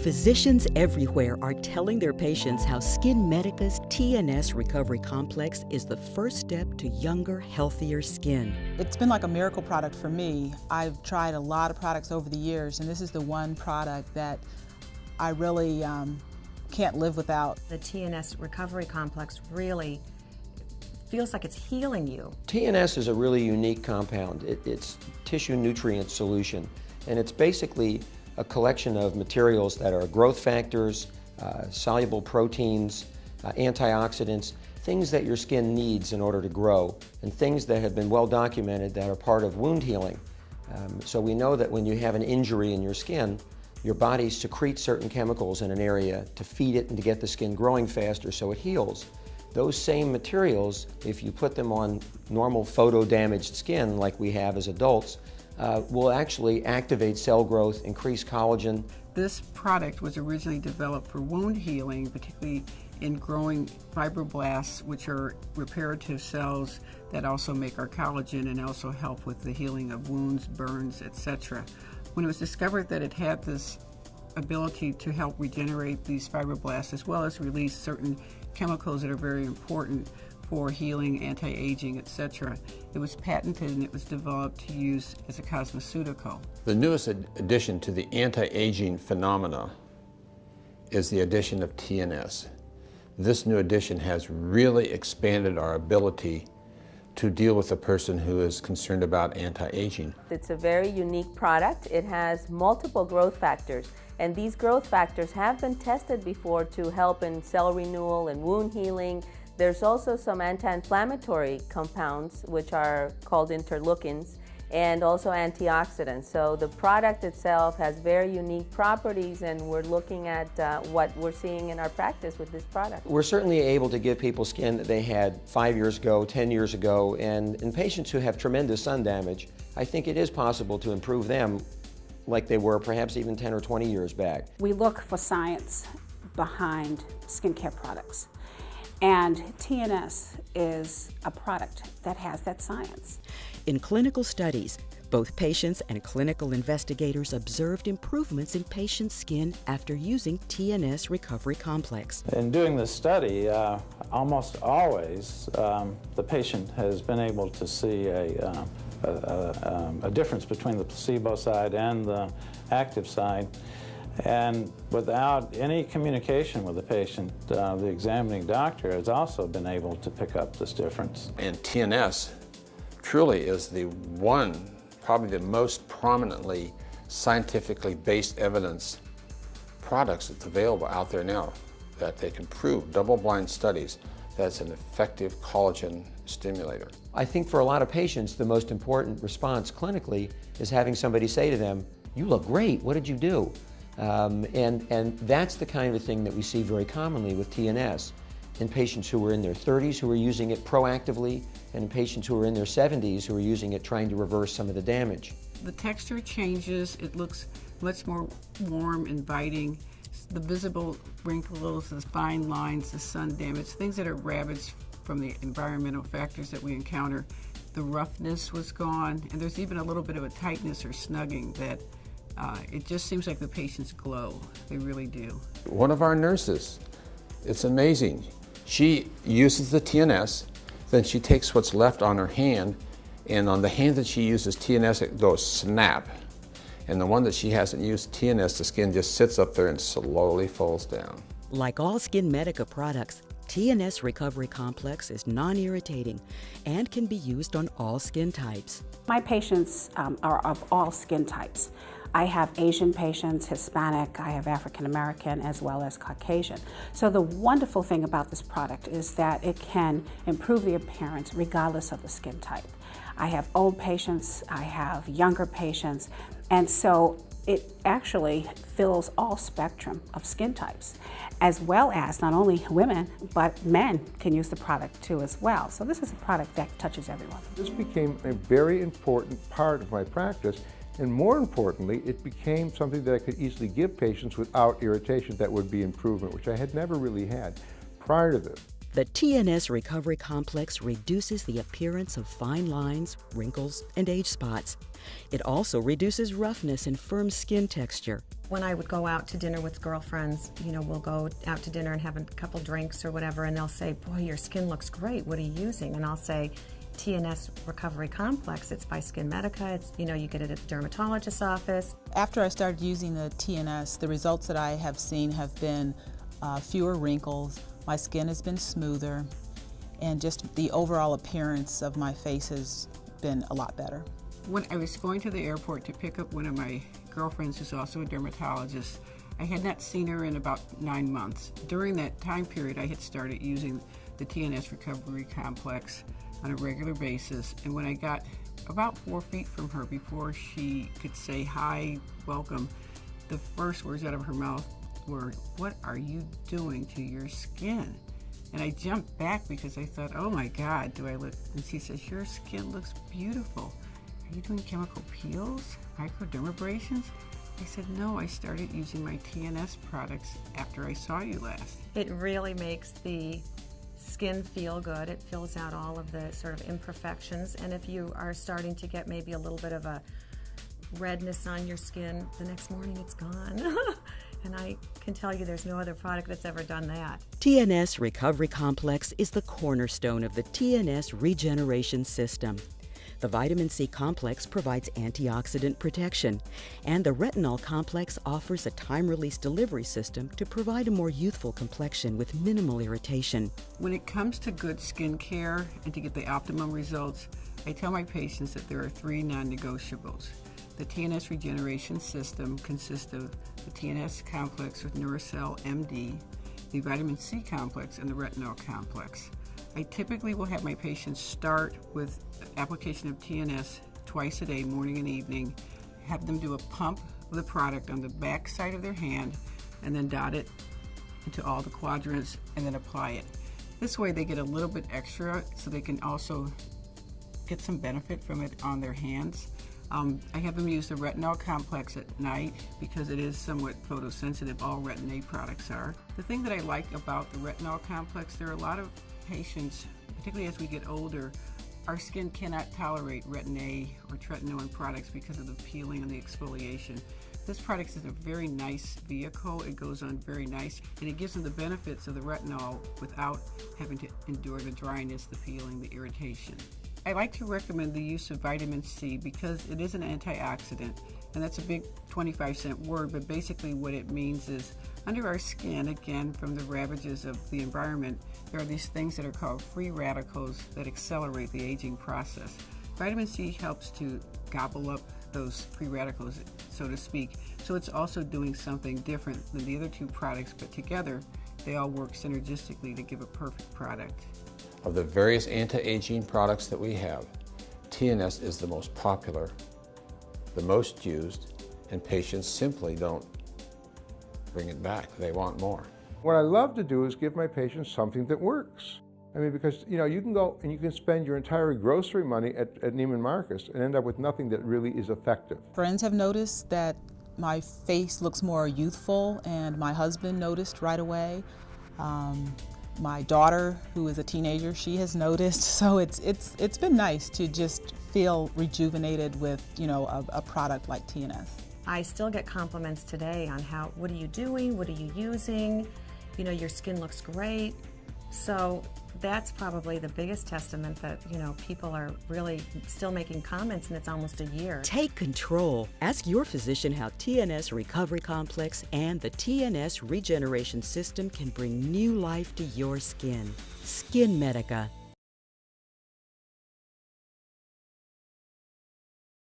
Physicians everywhere are telling their patients how Skin Medica's TNS Recovery Complex is the first step to younger, healthier skin. It's been like a miracle product for me. I've tried a lot of products over the years, and this is the one product that I really can't live without. The TNS Recovery Complex really feels like it's healing you. TNS is a really unique compound. It's tissue nutrient solution, and it's basically a collection of materials that are growth factors, soluble proteins, antioxidants, things that your skin needs in order to grow, and things that have been well documented that are part of wound healing. So we know that when you have an injury in your skin, your body secretes certain chemicals in an area to feed it and to get the skin growing faster so it heals. Those same materials, if you put them on normal photo-damaged skin like we have as adults, will actually activate cell growth, increase collagen. This product was originally developed for wound healing, particularly in growing fibroblasts, which are reparative cells that also make our collagen and also help with the healing of wounds, burns, etc. When it was discovered that it had this ability to help regenerate these fibroblasts as well as release certain chemicals that are very important for healing, anti-aging, etc. It was patented and it was developed to use as a cosmeceutical. The newest addition to the anti-aging phenomena is the addition of TNS. This new addition has really expanded our ability to deal with a person who is concerned about anti-aging. It's a very unique product. It has multiple growth factors, and these growth factors have been tested before to help in cell renewal and wound healing. There's also some anti-inflammatory compounds, which are called interleukins, and also antioxidants. So the product itself has very unique properties, and we're looking at what we're seeing in our practice with this product. We're certainly able to give people skin that they had 5 years ago, 10 years ago, and in patients who have tremendous sun damage, I think it is possible to improve them like they were perhaps even 10 or 20 years back. We look for science behind skincare products. And TNS is a product that has that science. In clinical studies, both patients and clinical investigators observed improvements in patients' skin after using TNS Recovery Complex. In doing this study, almost always the patient has been able to see a difference between the placebo side and the active side. And without any communication with the patient, the examining doctor has also been able to pick up this difference. And TNS truly is the one, probably the most prominently scientifically based evidence products that's available out there now that they can prove, double-blind studies, that's an effective collagen stimulator. I think for a lot of patients, the most important response clinically is having somebody say to them, "You look great, what did you do?" And that's the kind of thing that we see very commonly with TNS in patients who are in their 30s who are using it proactively, and in patients who are in their 70s who are using it trying to reverse some of the damage. The texture changes, it looks much more warm, inviting. The visible wrinkles, the fine lines, the sun damage, things that are ravaged from the environmental factors that we encounter. The roughness was gone, and there's even a little bit of a tightness or snugging that it just seems like the patients glow. They really do. One of our nurses, it's amazing. She uses the TNS, then she takes what's left on her hand, and on the hand that she uses TNS, it goes snap. And the one that she hasn't used TNS, the skin just sits up there and slowly falls down. Like all Skin Medica products, TNS Recovery Complex is non-irritating and can be used on all skin types. My patients are of all skin types. I have Asian patients, Hispanic, I have African American, as well as Caucasian. So the wonderful thing about this product is that it can improve the appearance regardless of the skin type. I have old patients, I have younger patients, and so it actually fills all spectrum of skin types, as well as not only women, but men can use the product too as well. So this is a product that touches everyone. This became a very important part of my practice, and more importantly, it became something that I could easily give patients without irritation that would be improvement, which I had never really had prior to this. The TNS Recovery Complex reduces the appearance of fine lines, wrinkles, and age spots. It also reduces roughness and firm skin texture. When I would go out to dinner with girlfriends, we'll go out to dinner and have a couple drinks or whatever, and they'll say, boy, your skin looks great, what are you using? And I'll say, TNS Recovery Complex, it's by Skin Medica, it's, you get it at the dermatologist's office. After I started using the TNS, the results that I have seen have been fewer wrinkles, my skin has been smoother, and just the overall appearance of my face has been a lot better. When I was going to the airport to pick up one of my girlfriends who's also a dermatologist, I had not seen her in about 9 months. During that time period, I had started using the TNS Recovery Complex on a regular basis, and when I got about 4 feet from her before she could say hi, welcome, the first words out of her mouth were, "What are you doing to your skin?" And I jumped back because I thought, oh my God, do I look? And she says, your skin looks beautiful. Are you doing chemical peels, microdermabrasions? I said, no, I started using my TNS products after I saw you last. It really makes the skin feel good. It fills out all of the sort of imperfections, and if you are starting to get maybe a little bit of a redness on your skin, the next morning it's gone. And I can tell you there's no other product that's ever done that. TNS Recovery Complex is the cornerstone of the TNS regeneration system. The vitamin C complex provides antioxidant protection, and the retinol complex offers a time-release delivery system to provide a more youthful complexion with minimal irritation. When it comes to good skin care and to get the optimum results, I tell my patients that there are 3 non-negotiables. The TNS regeneration system consists of the TNS complex with Neurocell MD, the vitamin C complex, and the retinol complex. I typically will have my patients start with application of TNS twice a day, morning and evening, have them do a pump of the product on the back side of their hand, and then dot it into all the quadrants and then apply it. This way they get a little bit extra so they can also get some benefit from it on their hands. I have them use the retinol complex at night because it is somewhat photosensitive. All Retin A products are. The thing that I like about the retinol complex, there are a lot of patients, particularly as we get older, our skin cannot tolerate Retin A or tretinoin products because of the peeling and the exfoliation. This product is a very nice vehicle. It goes on very nice, and it gives them the benefits of the retinol without having to endure the dryness, the peeling, the irritation. I like to recommend the use of vitamin C because it is an antioxidant, and that's a big 25-cent word, but basically what it means is under our skin, again, from the ravages of the environment, there are these things that are called free radicals that accelerate the aging process. Vitamin C helps to gobble up those free radicals, so to speak, so it's also doing something different than the other 2 products, but together they all work synergistically to give a perfect product. Of the various anti-aging products that we have, TNS is the most popular, the most used, and patients simply don't bring it back. They want more. What I love to do is give my patients something that works. I mean, because you can go and you can spend your entire grocery money at Neiman Marcus and end up with nothing that really is effective. Friends have noticed that my face looks more youthful, and my husband noticed right away. My daughter, who is a teenager, she has noticed. So it's been nice to just feel rejuvenated with a product like TNS. I still get compliments today on what are you doing, what are you using, your skin looks great. So that's probably the biggest testament that, people are really still making comments, and it's almost a year. Take control. Ask your physician how TNS Recovery Complex and the TNS Regeneration System can bring new life to your skin. Skin Medica.